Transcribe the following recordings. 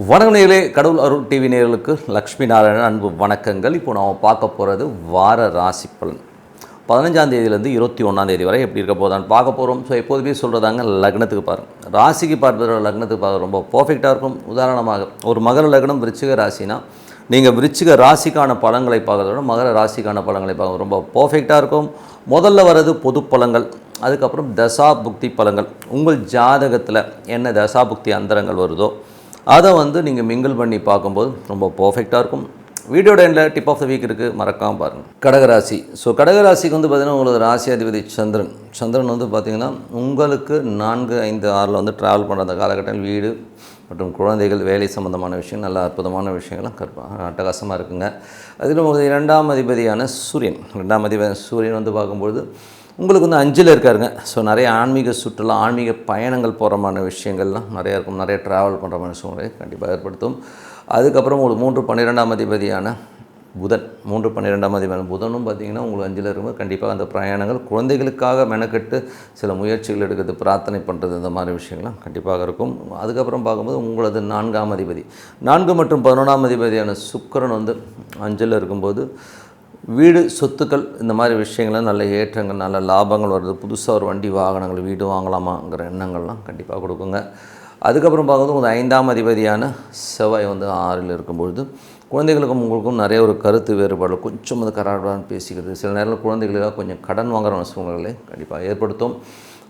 வணக்கம் நேயர்களே, கடவுள் அருள் டிவி நேயர்களுக்கு லக்ஷ்மி நாராயணன் அன்பு வணக்கங்கள். இப்போ நாம் பார்க்க போகிறது வார ராசி பலன் 15ஆம் தேதியிலேருந்து 21ஆம் தேதி வரை எப்படி இருக்க போதான்னு பார்க்க போகிறோம். ஸோ எப்போதுமே சொல்கிறதாங்க, லக்னத்துக்கு பாருங்கள். ராசிக்கு பார்ப்பதோட லக்னத்துக்கு பார்க்க ரொம்ப பர்ஃபெக்டாக இருக்கும். உதாரணமாக ஒரு மகர லக்னம் விருச்சிக ராசினா நீங்கள் விருச்சிக ராசிக்கான பலன்களை பார்க்கறதோட மகர ராசிக்கான பலன்களை பார்க்க ரொம்ப பர்ஃபெக்டாக இருக்கும். முதல்ல வர்றது பொது பலன்கள், அதுக்கப்புறம் தசா புக்தி பலன்கள். உங்கள் ஜாதகத்தில் என்ன தசா புக்தி அந்தரங்கள் வருதோ அதை நீங்கள் மிங்கிள் பண்ணி பார்க்கும்போது ரொம்ப பர்ஃபெக்டாக இருக்கும். வீடியோட எண்டில் டிப் ஆஃப் த வீக் இருக்குது, மறக்காமல் பாருங்கள். கடகராசி. ஸோ கடகராசிக்கு பார்த்திங்கன்னா உங்களுக்கு ராசி அதிபதி சந்திரன் பார்த்திங்கன்னா உங்களுக்கு 4, 5, 6 ட்ராவல் பண்ணுற அந்த காலகட்டத்தில் வீடு மற்றும் குழந்தைகள் வேலை சம்மந்தமான விஷயம் நல்ல அற்புதமான விஷயங்கள்லாம் அட்டகாசமாக இருக்குங்க. அதில் உங்களுக்கு 2ஆம் அதிபதியான சூரியன் 2ஆம் அதிபதி சூரியன் பார்க்கும்பொழுது உங்களுக்கு 5ல் இருக்காருங்க. ஸோ நிறைய ஆன்மீக சுற்றுலா ஆன்மீக பயணங்கள் போகிறமான விஷயங்கள்லாம் நிறையா இருக்கும். நிறைய ட்ராவல் பண்ணுற மாதிரி சூழ்நிலை கண்டிப்பாக ஏற்படுத்தும். அதுக்கப்புறம் உங்களுக்கு 3, 12ஆம் அதிபதியான புதன் 3, 12ஆம் அதிபதியான புதனும் பார்த்திங்கன்னா உங்களுக்கு 5ல் இருக்கும்போது கண்டிப்பாக அந்த பிரயாணங்கள் குழந்தைகளுக்காக மெனக்கெட்டு சில முயற்சிகள் எடுக்கிறது, பிரார்த்தனை பண்ணுறது, இந்த மாதிரி விஷயங்கள்லாம் கண்டிப்பாக இருக்கும். அதுக்கப்புறம் பார்க்கும்போது உங்களது 4ஆம் அதிபதி 4 மற்றும் 11ஆம் அதிபதியான சுக்கிரன் 5ல் இருக்கும்போது வீடு சொத்துக்கள் இந்த மாதிரி விஷயங்கள்லாம் நல்ல ஏற்றங்கள் நல்ல லாபங்கள் வருது. புதுசாக ஒரு வண்டி வாகனங்கள் வீடு வாங்கலாமாங்கிற எண்ணங்கள்லாம் கண்டிப்பாக கொடுக்குங்க. அதுக்கப்புறம் பார்க்கும்போது உங்கள் 5ஆம் அதிபதியான செவ்வாய் 6ல் இருக்கும்பொழுது குழந்தைகளுக்கும் உங்களுக்கும் நிறைய ஒரு கருத்து வேறுபாடு, கொஞ்சம் கராடான்னு பேசிக்கிறது, சில நேரத்தில் குழந்தைகளுக்காக கொஞ்சம் கடன் வாங்குற சூழ்நிலை கண்டிப்பாக ஏற்படுத்தும்.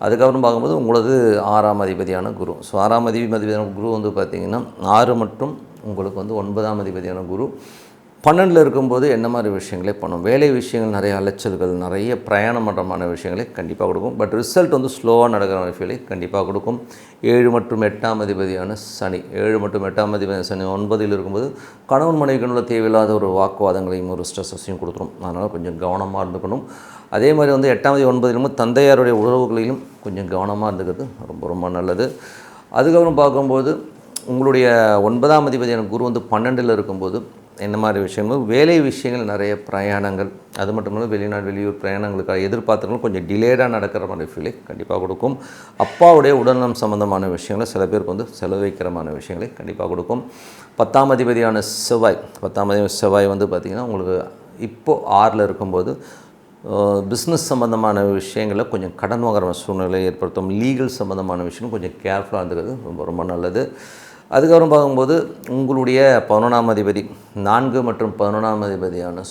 அதுக்கப்புறம் பார்க்கும்போது உங்களது 6ஆம் அதிபதியான குரு. ஸோ 6ஆம் அதிபதியான குரு பார்த்திங்கன்னா 6 மற்றும் உங்களுக்கு 9ஆம் அதிபதியான குரு 12ல் இருக்கும்போது என்ன மாதிரி விஷயங்களே பண்ணும். வேலை விஷயங்கள் நிறைய அலைச்சல்கள், நிறைய பிரயாணம் பண்ணுறமான விஷயங்களே கண்டிப்பாக கொடுக்கும். பட் ரிசல்ட் ஸ்லோவாக நடக்கிற விஷயங்களே கண்டிப்பாக கொடுக்கும். 7 மற்றும் 8ஆம் அதிபதியான சனி 7 மற்றும் 8ஆம் அதிபதியான சனி 9ல் இருக்கும்போது கணவன் மனைவிக்குள்ள தேவையில்லாத ஒரு வாக்குவாதங்களையும் ஒரு ஸ்ட்ரெஸ்ஸையும் கொடுத்துரும். அதனால் கொஞ்சம் கவனமாக இருந்துக்கணும். அதே மாதிரி 8ஆம் தேதி 9லும் தந்தையாருடைய உறவுகளையும் கொஞ்சம் கவனமாக இருந்துக்கிறது ரொம்ப ரொம்ப நல்லது. அதுக்கப்புறம் பார்க்கும்போது உங்களுடைய 9ஆம் அதிபதியான குரு 12ல் இருக்கும்போது என்ன மாதிரி விஷயங்கள், வேலை விஷயங்கள் நிறைய பிரயாணங்கள், அது மட்டும் இல்லாமல் வெளிநாடு வெளியூர் பிரயாணங்களுக்காக எதிர்பார்த்தவங்களும் கொஞ்சம் டிலேடாக நடக்கிற மாதிரி ஃபீலை கண்டிப்பாக கொடுக்கும். அப்பாவுடைய உடல்நலம் சம்மந்தமான விஷயங்களை சில பேருக்கு செலவழிக்கிறமான விஷயங்களை கண்டிப்பாக கொடுக்கும். 10ஆம் அதிபதியான செவ்வாய் 10ஆம் அதிபதி செவ்வாய் பார்த்திங்கன்னா உங்களுக்கு இப்போது 6ல் இருக்கும்போது பிஸ்னஸ் சம்மந்தமான விஷயங்களில் கொஞ்சம் கடன் வாங்குற சூழ்நிலை ஏற்படுத்தும். லீகல் சம்மந்தமான விஷயம் கொஞ்சம் கேர்ஃபுல்லாக இருந்துக்கிறது ரொம்ப ரொம்ப நல்லது. அதுக்கப்புறம் பார்க்கும்போது உங்களுடைய 11ஆம் அதிபதி 4 மற்றும் 11ஆம் அதிபதியான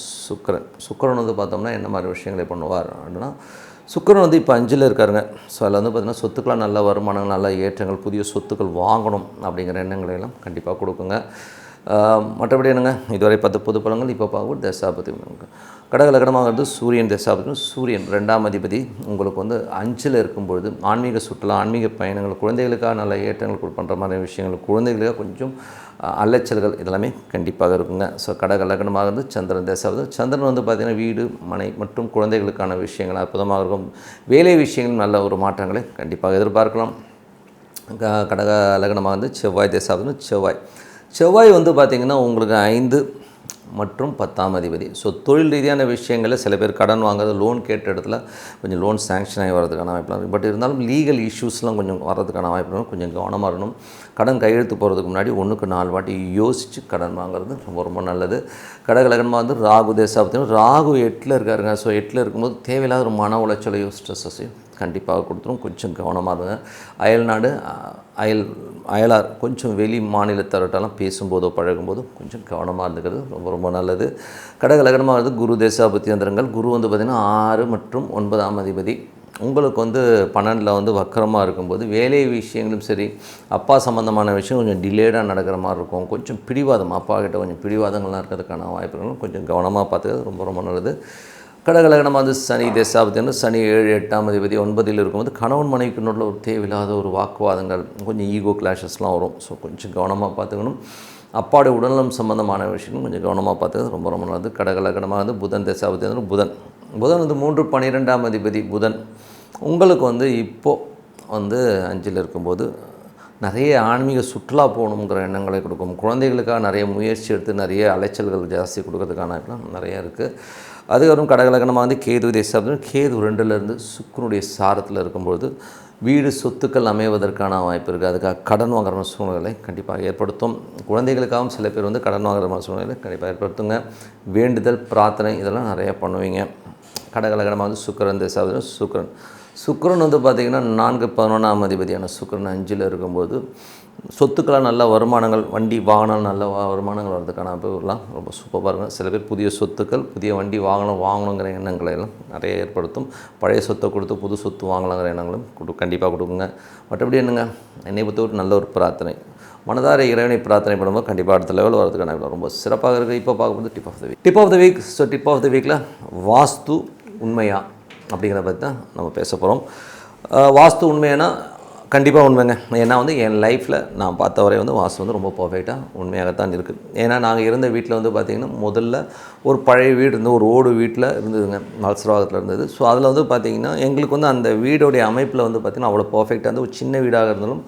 சுக்கிரன் பார்த்தோம்னா என்ன மாதிரி விஷயங்களை பண்ணுவார் அப்படின்னா, சுக்கிரன் இப்போ 5ல் இருக்காருங்க. ஸோ அதில் பார்த்திங்கன்னா சொத்துக்களாக நல்ல வருமானங்கள், நல்ல ஏற்றங்கள், புதிய சொத்துக்கள் வாங்கணும் அப்படிங்கிற எண்ணங்களையெல்லாம் கண்டிப்பாக கொடுக்குங்க. மற்றபடி என்னங்க, இதுவரை 10 பொது பலன்கள். இப்போ பார்க்கும்போது தசாபதி கடக லக்னமாகிறது சூரியன் தசாபதி. சூரியன் 2ஆம் அதிபதி உங்களுக்கு 5ல் இருக்கும்பொழுது ஆன்மீக சுற்றுலா ஆன்மீக பயணங்கள், குழந்தைகளுக்காக நல்ல ஏற்றங்கள் பண்ணுற மாதிரி விஷயங்கள், குழந்தைகளுக்காக கொஞ்சம் அலைச்சல்கள் இதெல்லாமே கண்டிப்பாக இருக்குங்க. ஸோ கடக லக்னமாகிறது சந்திரன் தசாபதி. சந்திரன் பார்த்திங்கன்னா வீடு மனை மற்றும் குழந்தைகளுக்கான விஷயங்கள் அற்புதமாக இருக்கும். வேலை விஷயங்கள் நல்ல ஒரு மாற்றங்களை கண்டிப்பாக எதிர்பார்க்கலாம். கடக லக்னமாக செவ்வாய் தசாபதி. செவ்வாய் பார்த்திங்கன்னா உங்களுக்கு 5 மற்றும் 10ஆம் அதிபதி. ஸோ தொழில் ரீதியான விஷயங்களில் சில பேர் கடன் வாங்குறது, லோன் கேட்ட இடத்துல கொஞ்சம் லோன் சேங்ஷன் ஆகி வரதுக்கான வாய்ப்பு இருக்குது. பட் இருந்தாலும் லீகல் இஷ்யூஸ்லாம் கொஞ்சம் வரதுக்கான வாய்ப்பு கொஞ்சம் கவனமாக இருக்கணும். கடன் கையெழுத்து போகிறதுக்கு முன்னாடி 1க்கு 4 வாட்டி யோசித்து கடன் வாங்குறது ரொம்ப ரொம்ப நல்லது. கடக லக்னமாக ராகு தசாபதி. ராகு 8ல் இருக்காருங்க. ஸோ 8ல் இருக்கும்போது தேவையில்லாத ஒரு மன உளைச்சலையும் ஸ்ட்ரெஸ்ஸையும் கண்டிப்பாக கொடுத்துரும். கொஞ்சம் கவனமாக இருங்க. அயல்நாடு அயலார் கொஞ்சம் வெளி மாநிலத்தவர்கிட்டலாம் பேசும்போதோ பழகும்போதோ கொஞ்சம் கவனமாக இருந்துக்கிறது ரொம்ப ரொம்ப நல்லது. கடக லக்னமாக குரு தேசாபத்தி அந்தரங்கள். குரு பார்த்திங்கன்னா 6 மற்றும் 9ஆம் அதிபதி. உங்களுக்கு 12ல் வக்கரமாக இருக்கும்போது வேலை விஷயங்களும் சரி, அப்பா சம்மந்தமான விஷயம் கொஞ்சம் டிலேடாக நடக்கிற மாதிரி இருக்கும். கொஞ்சம் பிடிவாதம், அப்பா கிட்ட கொஞ்சம் பிடிவாதங்கள்லாம் இருக்கிறதுக்கான வாய்ப்புகளும் கொஞ்சம் கவனமாக பார்த்துக்கிறது ரொம்ப ரொம்ப நல்லது. கடக லக்னமாக சனி தசாபதி. சனி 7, 8ஆம் அதிபதி 9ல் இருக்கும்போது கணவன் மனைவிக்குள்ள ஒரு தேவையில்லாத ஒரு வாக்குவாதங்கள், கொஞ்சம் ஈகோ கிளாஷஸ்லாம் வரும். ஸோ கொஞ்சம் கவனமாக பார்த்துக்கணும். அப்பாவுடைய உடல்நலம் சம்மந்தமான விஷயம் கொஞ்சம் கவனமாக பார்த்துக்கிறது ரொம்ப ரொம்ப நல்லது. கடக லக்னமாக புதன் தசாபதி. புதன் 3, 12ஆம் அதிபதி புதன் உங்களுக்கு இப்போது 5ல் இருக்கும்போது நிறைய ஆன்மீக சுற்றுலா போகணுங்கிற எண்ணங்களை கொடுக்கும். குழந்தைகளுக்காக நிறைய முயற்சி எடுத்து நிறைய அலைச்சல்கள் ஜாஸ்தி கொடுக்கறதுக்கான நிறைய இருக்குது. அதுக்கப்புறம் கடகலக்கணமாக வந்து கேது தேசம், கேது 2லேருந்து சுக்கிரனுடைய சாரத்தில் இருக்கும்பொழுது வீடு சொத்துக்கள் அமைவதற்கான வாய்ப்பு இருக்குது. அதுக்காக கடன் வாங்குற சூழ்நிலை கண்டிப்பாக ஏற்படுத்தும். குழந்தைகளுக்காகவும் சில பேர் வந்து கடன் வாங்குற சூழ்நிலை கண்டிப்பாக ஏற்படுத்துங்க. வேண்டுதல் பிரார்த்தனை இதெல்லாம் நிறையா பண்ணுவீங்க. கடகலக்கணமாக வந்து சுக்கிரன் தேசம், சுக்கிரன் வந்து பார்த்திங்கன்னா 4-11ஆம் அதிபதியான சுக்கிரன் 5ல் இருக்கும்போது சொத்துக்களாக நல்ல வருமானங்கள், வண்டி வாகனம் நல்ல வருமானங்கள் வர்றதுக்கான அமைப்புலாம் ரொம்ப சூப்பராக இருக்கும். சில பேர் புதிய சொத்துக்கள், புதிய வண்டி வாங்கணுங்கிற எண்ணங்களை எல்லாம் நிறைய ஏற்படுத்தும். பழைய சொத்தை கொடுத்து புது சொத்து வாங்கலாங்கிற எண்ணங்களும் கண்டிப்பாக கொடுக்குங்க. மற்றபடி என்னங்க, என்னை பொறுத்தவரை நல்ல ஒரு பிரார்த்தனை, மனதார இறைவனை பிரார்த்தனை பண்ணும்போது கண்டிப்பாக அடுத்த லெவல் வரதுக்கான ரொம்ப சிறப்பாக இருக்குது. இப்போ பார்க்கும்போது tip of the week. So tip of the வீக்கில் வாஸ்து உண்மையா அப்படிங்கிறத பற்றி தான் நம்ம பேச போகிறோம். வாஸ்து உண்மையானா கண்டிப்பாக உண்மைங்க. ஏன்னா வந்து என் லைஃப்பில் நான் பார்த்த வரை வந்து வாஸ்து வந்து ரொம்ப பர்ஃபெக்டாக உண்மையாகத்தான் இருக்குது. ஏன்னா நாங்கள் இருந்த வீட்டில் வந்து பார்த்திங்கன்னா முதல்ல ஒரு பழைய வீடு இருந்து ஒரு ஓடு வீட்டில் இருந்ததுங்க, மல்சரவாகத்தில் இருந்தது. ஸோ அதில் வந்து பார்த்திங்கன்னா எங்களுக்கு வந்து அந்த வீடோடைய அமைப்பில் வந்து பார்த்திங்கன்னா அவ்வளோ பர்ஃபெக்டாக வந்து ஒரு சின்ன வீடாக இருந்தாலும்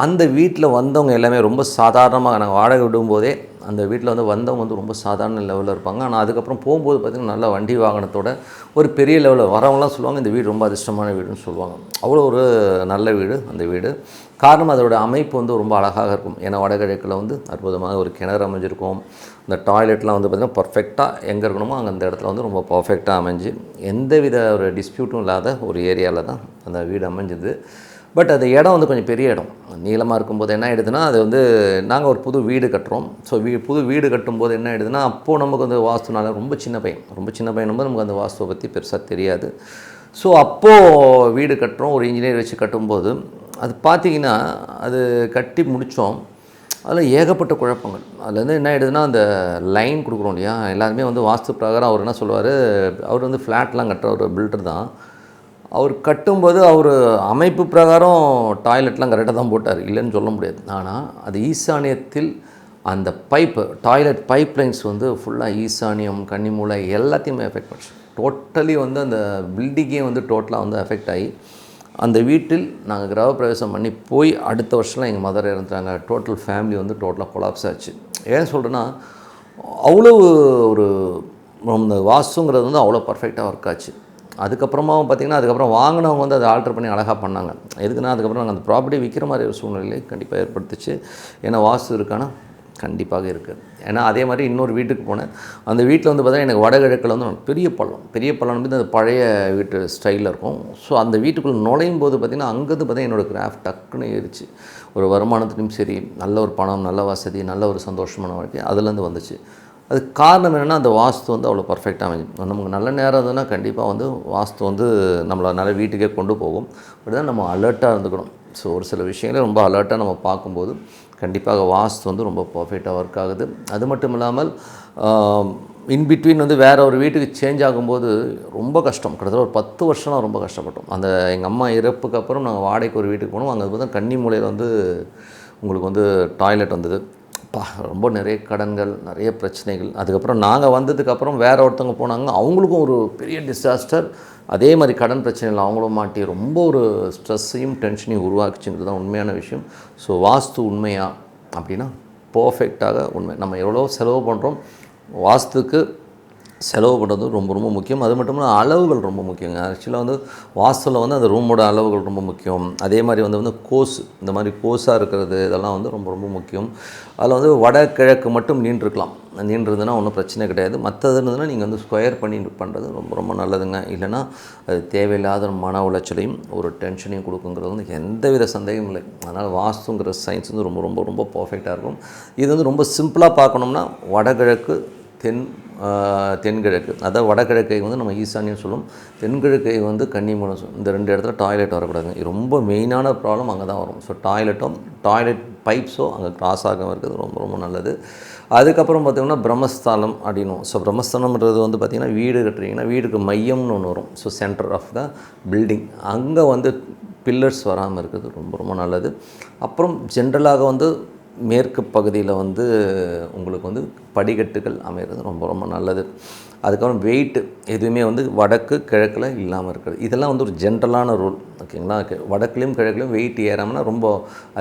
அந்த வீட்டில் வந்தவங்க எல்லாமே ரொம்ப சாதாரணமாக, நாங்கள் வாடகை விடும்போதே அந்த வீட்டில் வந்து வந்தவங்க வந்து ரொம்ப சாதாரண லெவலில் இருப்பாங்க. ஆனால் அதுக்கப்புறம் போகும்போது பார்த்திங்கன்னா நல்ல வண்டி வாகனத்தோட ஒரு பெரிய லெவலில் வரவங்களாம் சொல்லுவாங்க இந்த வீடு ரொம்ப அதிர்ஷ்டமான வீடுன்னு சொல்லுவாங்க. அவ்வளோ ஒரு நல்ல வீடு அந்த வீடு. காரணம் அதோட அமைப்பு வந்து ரொம்ப அழகாக இருக்கும். ஏன்னா வடகிழக்கில் வந்து அற்புதமாக ஒரு கிணறு அமைஞ்சிருக்கும். இந்த டாய்லெட்லாம் வந்து பார்த்திங்கன்னா பர்ஃபெக்டாக எங்கே இருக்கணுமோ அங்கே அந்த இடத்துல வந்து ரொம்ப பர்ஃபெக்டாக அமைஞ்சு எந்தவித ஒரு டிஸ்பியூட்டும் இல்லாத ஒரு ஏரியாவில் தான் அந்த வீடு அமைஞ்சுது. பட் அது இடம் வந்து கொஞ்சம் பெரிய இடம், நீளமாக இருக்கும்போது என்ன ஆகிடுதுன்னா, அது வந்து நாங்கள் ஒரு புது வீடு கட்டுறோம். ஸோ புது வீடு கட்டும்போது என்ன ஆகிடுதுன்னா, அப்போது நமக்கு வந்து வாஸ்துனால ரொம்ப சின்ன பையனும்போது நமக்கு அந்த வாஸ்துவை பற்றி பெருசாக தெரியாது. ஸோ அப்போது வீடு கட்டுறோம், ஒரு இன்ஜினியர் வச்சு கட்டும்போது அது பார்த்திங்கன்னா அது கட்டி முடித்தோம். அதில் ஏகப்பட்ட குழப்பங்கள். அதுலேருந்து என்ன ஆகிடுதுன்னா, அந்த லைன் கொடுக்குறோம் இல்லையா, எல்லாருமே வந்து வாஸ்து பிரகாரம் அவர் என்ன சொல்லுவார், அவர் வந்து ஃப்ளாட்லாம் கட்டுற ஒரு பில்டர் தான். அவர் கட்டும்போது அவர் அமைப்பு பிரகாரம் டாய்லெட்லாம் கரெக்டாக தான் போட்டார், இல்லைன்னு சொல்ல முடியாது. ஆனால் அது ஈசானியத்தில் அந்த டாய்லெட் பைப் லைன்ஸ் வந்து ஃபுல்லாக ஈசானியம், கன்னிமூலை எல்லாத்தையுமே எஃபெக்ட் பண்ணுச்சு. டோட்டலி வந்து அந்த பில்டிங்கே வந்து டோட்டலாக வந்து எஃபெக்ட் ஆகி அந்த வீட்டில் நாங்கள் கிரகப்பிரவேசம் பண்ணி போய் அடுத்த வருஷம்லாம் எங்கள் மதர் இறந்துட்டாங்க. டோட்டல் ஃபேமிலி வந்து டோட்டலாக கொலாப்ஸ் ஆச்சு. ஏன் சொல்கிறேன்னா, அவ்வளோ ஒரு இந்த வாஸ்துங்கிறது வந்து அவ்வளோ பர்ஃபெக்டாக ஒர்க் ஆச்சு. அதுக்கப்புறமாவும் பார்த்திங்கன்னா அதுக்கப்புறம் வாங்கினவங்க வந்து அதை ஆல்ட்ரு பண்ணி அழகாக பண்ணாங்க. எதுக்குன்னா அதுக்கப்புறம் நாங்கள் அந்த ப்ராப்பர்ட்டி விற்கிற மாதிரி ஒரு சூழ்நிலை கண்டிப்பாக ஏற்படுத்துச்சு. ஏன்னா வாஸ்து இருக்கானா கண்டிப்பாக இருக்குது. ஏன்னா அதே மாதிரி இன்னொரு வீட்டுக்கு போனேன். அந்த வீட்டில் வந்து பார்த்தீங்கன்னா எனக்கு வடகிழக்கில் வந்து பெரிய பள்ளம் வந்து அந்த பழைய வீட்டு ஸ்டைலில் இருக்கும். ஸோ அந்த வீட்டுக்குள்ளே நுழையும் போது பார்த்திங்கன்னா அங்கேருந்து பார்த்தீங்கன்னா என்னோடய கிராஃப்ட் டக்குன்னு ஏறிச்சு. ஒரு வருமானத்துலையும் சரி, நல்ல ஒரு பணம், நல்ல வசதி, நல்ல ஒரு சந்தோஷமான வாழ்க்கை அதுலேருந்து வந்துச்சு. அதுக்கு காரணம் என்னென்னா, அந்த வாஸ்து வந்து அவ்வளோ பர்ஃபெக்டாக அமைஞ்சு. நமக்கு நல்ல நேரம் இருந்ததுன்னா கண்டிப்பாக வந்து வாஸ்து வந்து நம்மளை நல்ல வீட்டுக்கே கொண்டு போகும். அப்படி தான் நம்ம அலர்ட்டாக இருந்துக்கணும். ஸோ ஒரு சில விஷயங்களே ரொம்ப அலர்ட்டாக நம்ம பார்க்கும்போது கண்டிப்பாக வாஸ்து வந்து ரொம்ப பர்ஃபெக்டாக ஒர்க் ஆகுது. அது மட்டும் இல்லாமல் இன்பிட்வீன் வந்து வேறு ஒரு வீட்டுக்கு சேஞ்ச் ஆகும்போது ரொம்ப கஷ்டம். கிட்டத்தட்ட ஒரு 10 வருஷம்லாம் ரொம்ப கஷ்டப்பட்டோம். அந்த எங்கள் அம்மா இறப்புக்கு அப்புறம் நாங்கள் வாடகைக்கு ஒரு வீட்டுக்கு போனோம். அங்கே பார்த்தா கன்னிமூலையில் வந்து உங்களுக்கு வந்து டாய்லெட் வந்தது. ரொம்ப நிறைய கடன்கள், நிறைய பிரச்சனைகள். அதுக்கப்புறம் நாங்கள் வந்ததுக்கப்புறம் வேறு ஒருத்தவங்க போனாங்க, அவங்களுக்கும் ஒரு பெரிய டிசாஸ்டர். அதே மாதிரி கடன் பிரச்சனைகள் அவங்களும் மாட்டி ரொம்ப ஒரு ஸ்ட்ரெஸ்ஸையும் டென்ஷனையும் உருவாக்குச்சுங்கிறது தான் உண்மையான விஷயம். ஸோ வாஸ்து உண்மையா அப்படின்னா பர்ஃபெக்டாக உண்மை. நம்ம எவ்வளோ செலவு பண்ணுறோம், வாஸ்துக்கு செலவு பண்ணுறது ரொம்ப ரொம்ப முக்கியம். அது மட்டும் இல்லாமல் அளவுகள் ரொம்ப முக்கியங்க. ஆக்சுவலாக வந்து வாஸ்துவில் வந்து அந்த ரூமோட அளவுகள் ரொம்ப முக்கியம். அதே மாதிரி வந்து கோஸ், இந்த மாதிரி கோஸாக இருக்கிறது இதெல்லாம் வந்து ரொம்ப ரொம்ப முக்கியம். அதில் வந்து வடகிழக்கு மட்டும் நீண்டிருந்ததுன்னா ஒன்றும் பிரச்சனை கிடையாது. மற்றது இருந்ததுன்னா நீங்கள் வந்து ஸ்கொயர் பண்ணி பண்ணுறது ரொம்ப ரொம்ப நல்லதுங்க. இல்லைனா அது தேவையில்லாத மன உளைச்சலையும் ஒரு டென்ஷனையும் கொடுக்குங்கிறது வந்து எந்தவித சந்தேகமும் இல்லை. அதனால் வாஸ்துங்கிற சயின்ஸ் வந்து ரொம்ப ரொம்ப ரொம்ப பர்ஃபெக்டாக இருக்கும். இது வந்து ரொம்ப சிம்பிளாக பார்க்கணும்னா வடகிழக்கு, தென்கிழக்கு, அதாவது வடகிழக்கை வந்து நம்ம ஈசானியம் சொல்லுவோம், தென்கிழக்கை வந்து கன்னிமூலம் சொல்லுவோம். இந்த 2 இடத்துல டாய்லெட் வரக்கூடாதுங்க. ரொம்ப மெயினான ப்ராப்ளம் அங்கே தான் வரும். ஸோ டாய்லெட் பைப்ஸோ அங்கே கிராஸ் ஆகாமல் இருக்கிறது ரொம்ப ரொம்ப நல்லது. அதுக்கப்புறம் பார்த்திங்கன்னா பிரம்மஸ்தானம் அப்படின்னும். ஸோ பிரம்மஸ்தானம்ன்றது வந்து பார்த்திங்கன்னா வீடு கட்டுறீங்கன்னா வீடுக்கு மையம்னு ஒன்று வரும். So centre of the building, அங்கே வந்து பில்லர்ஸ் வராமல் இருக்கிறது ரொம்ப ரொம்ப நல்லது. அப்புறம் ஜென்ரலாக வந்து மேற்கு பகுதியில் வந்து உங்களுக்கு வந்து படிக்கட்டுகள் அமைகிறது ரொம்ப ரொம்ப நல்லது. அதுக்கப்புறம் வெயிட்டு எதுவுமே வந்து வடக்கு கிழக்கில் இல்லாமல் இருக்கிறது. இதெல்லாம் வந்து ஒரு ஜென்ரலான ரூல், ஓகேங்களா. வடக்குலேயும் கிழக்குலையும் வெயிட் ஏறாமல்னா ரொம்ப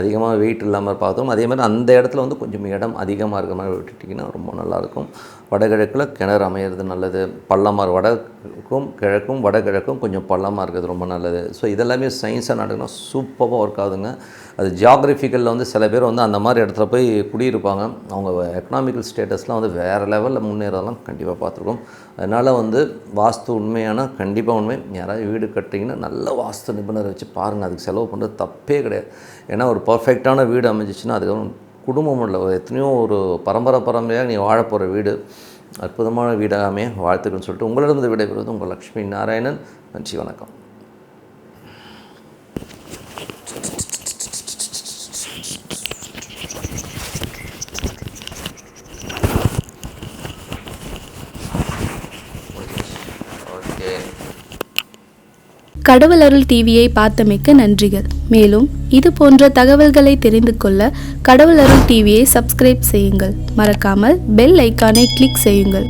அதிகமாக வெயிட் இல்லாமல் பார்த்தோம். அதே மாதிரி அந்த இடத்துல வந்து கொஞ்சம் இடம் அதிகமாக இருக்கிற மாதிரி விட்டுட்டிங்கன்னா ரொம்ப நல்லாயிருக்கும். வடகிழக்கில் கிணறு அமையிறது நல்லது. பள்ளமாக வடக்கும் கிழக்கும் வடகிழக்கும் கொஞ்சம் பள்ளமாக இருக்கிறது ரொம்ப நல்லது. ஸோ இதெல்லாமே சயின்ஸாக நடக்குன்னா சூப்பராக ஒர்க் ஆகுதுங்க. அது ஜியாகிரபிக்கலில் வந்து சில பேர் வந்து அந்த மாதிரி இடத்துல போய் குடியிருப்பாங்க. அவங்க எக்கனாமிக்கல் ஸ்டேட்டஸ்லாம் வந்து வேறு லெவலில் முன்னேறதெல்லாம் கண்டிப்பாக பார்த்துருக்கோம். அதனால் வந்து வாஸ்து உண்மையான கண்டிப்பாக உண்மை. யாராவது வீடு கட்டிங்கன்னா நல்ல வாஸ்து நிபுணரை வச்சு பாருங்கள். அதுக்கு செலவு பண்ணுறது தப்பே கிடையாது. ஏன்னா ஒரு பர்ஃபெக்டான வீடு அமைஞ்சிச்சுன்னா அதுக்கப்புறம் குடும்பம் இல்லை, எத்தனையோ ஒரு பரம்பரையாக நீ வாழப்போகிற வீடு அற்புதமான வீடாகவே வாழ்த்துக்கள்னு சொல்லிட்டு உங்களிடம் விடைபெறுவது உங்கள் லக்ஷ்மி நாராயணன். நன்றி, வணக்கம். கடவுள் அருள் டிவியை பார்த்தமைக்கு நன்றிகள். மேலும் இது போன்ற தகவல்களை தெரிந்து கொள்ள கடவுள் அருள் டிவியை சப்ஸ்கிரைப் செய்யுங்கள். மறக்காமல் பெல் ஐக்கானை கிளிக் செய்யுங்கள்.